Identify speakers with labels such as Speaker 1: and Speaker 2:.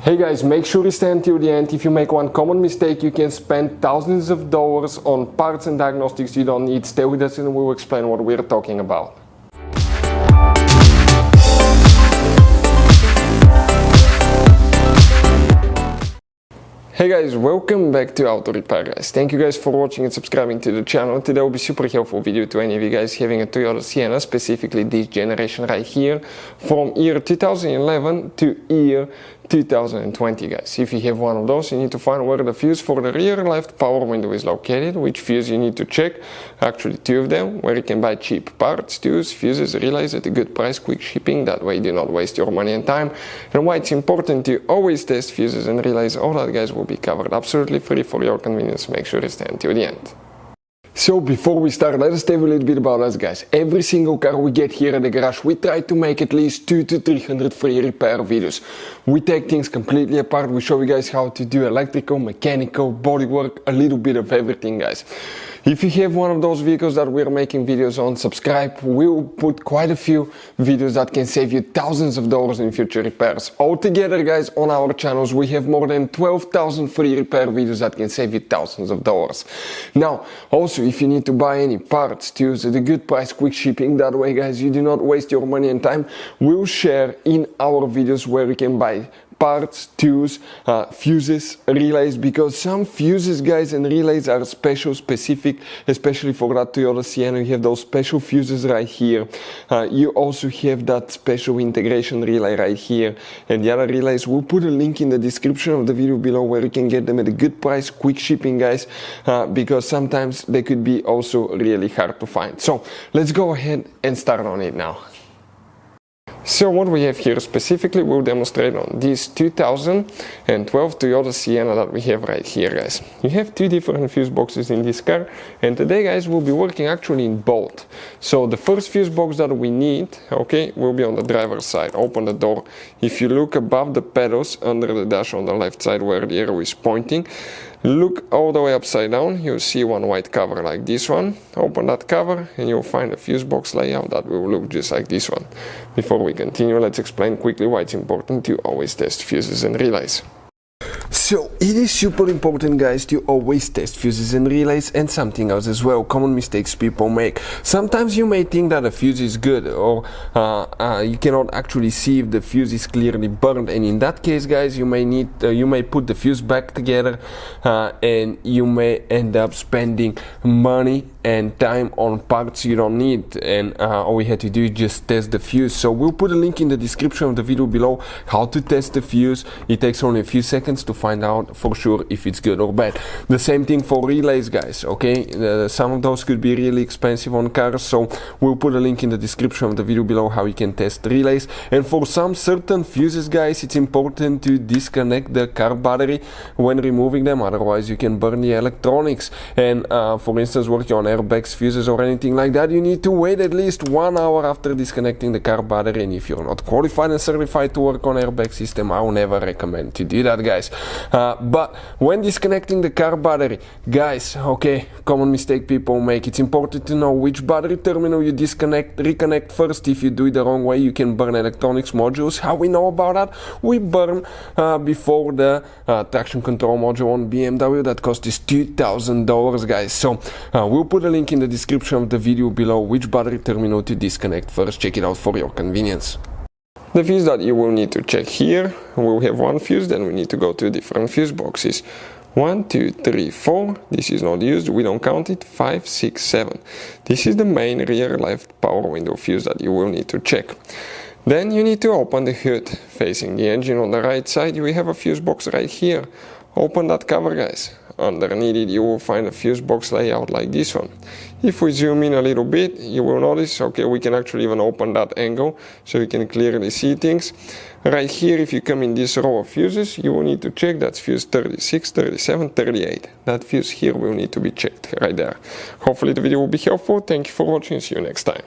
Speaker 1: Hey guys, make sure you stay until the end. If you make one common mistake, you can spend thousands of dollars on parts and diagnostics you don't need. Stay with us and we'll explain what we're talking about. Hey guys, welcome back to Auto Repair guys. Thank you guys for watching and subscribing to the channel. Today will be super helpful video to any of you guys having a Toyota Sienna, specifically this generation right here, from year 2011 to year 2020 guys. If you have one of those, you need to find where the fuse for the rear left power window is located, which fuse you need to check, actually two of them, where you can buy cheap parts, tools, fuses, relays at a good price, quick shipping, that way you do not waste your money and time, and why it's important to always test fuses and relays. All that guys will be covered absolutely free for your convenience. Make sure you stay until the end. So before we start, let us tell you a little bit about us guys. Every single car we get here at the garage, we try to make at least 200 to 300 free repair videos. We take things completely apart, we show you guys how to do electrical, mechanical, bodywork, a little bit of everything guys. If you have one of those vehicles that we're making videos on, subscribe. We'll put quite a few videos that can save you thousands of dollars in future repairs. Altogether guys, on our channels we have more than 12,000 free repair videos that can save you thousands of dollars. Now, also if you need to buy any parts, tools at a good price, quick shipping, that way guys you do not waste your money and time, we'll share in our videos where you can buy parts, tools, fuses, relays, because some fuses guys and relays are specific, especially for that Toyota Sienna. You have those special fuses right here. You also have that special integration relay right here, and the other relays, we'll put a link in the description of the video below where you can get them at a good price, quick shipping guys, because sometimes they could be also really hard to find. So let's go ahead and start on it now. So what we have here specifically, we'll demonstrate on this 2012 Toyota Sienna that we have right here guys. You have two different fuse boxes in this car, and today guys we'll be working actually in both. So the first fuse box that we need, okay, will be on the driver's side. Open the door. If you look above the pedals under the dash on the left side where the arrow is pointing, look all the way upside down, you'll see one white cover like this one. Open that cover and you'll find a fuse box layout that will look just like this one. Before we continue, let's explain quickly why it's important to always test fuses and relays. So it is super important guys to always test fuses and relays, and something else as well, common mistakes people make. Sometimes you may think that a fuse is good, or you cannot actually see if the fuse is clearly burned, and in that case guys you may put the fuse back together and you may end up spending money and time on parts you don't need, and all we had to do is just test the fuse. So we'll put a link in the description of the video below how to test the fuse. It takes only a few seconds to find out for sure if it's good or bad. The same thing for relays guys, okay? Some of those could be really expensive on cars, so we'll put a link in the description of the video below how you can test relays. And for some certain fuses guys, it's important to disconnect the car battery when removing them, otherwise you can burn the electronics. And for instance, working on airbags, fuses or anything like that, you need to wait at least 1 hour after disconnecting the car battery, and if you're not qualified and certified to work on airbag system, I will never recommend to do that guys. But when disconnecting the car battery guys, okay, common mistake people make, it's important to know which battery terminal you reconnect first. If you do it the wrong way, you can burn electronics modules. How we know about that? We burn before the traction control module on BMW that cost us $2,000 guys. So we'll put a link in the description of the video below which battery terminal to disconnect first. Check it out for your convenience. The fuse that you will need to check here, we'll have one fuse, then we need to go to different fuse boxes. 1, 2, 3, 4, this is not used, we don't count it. 5, 6, 7. This is the main rear left power window fuse that you will need to check. Then you need to open the hood. Facing the engine on the right side, you will have a fuse box right here. Open that cover guys. Underneath it you will find a fuse box layout like this one. If we zoom in a little bit, you will notice, okay, we can actually even open that angle so you can clearly see things. Right here, if you come in this row of fuses, you will need to check that's fuse 36, 37, 38. That fuse here will need to be checked right there. Hopefully the video will be helpful. Thank you for watching. See you next time.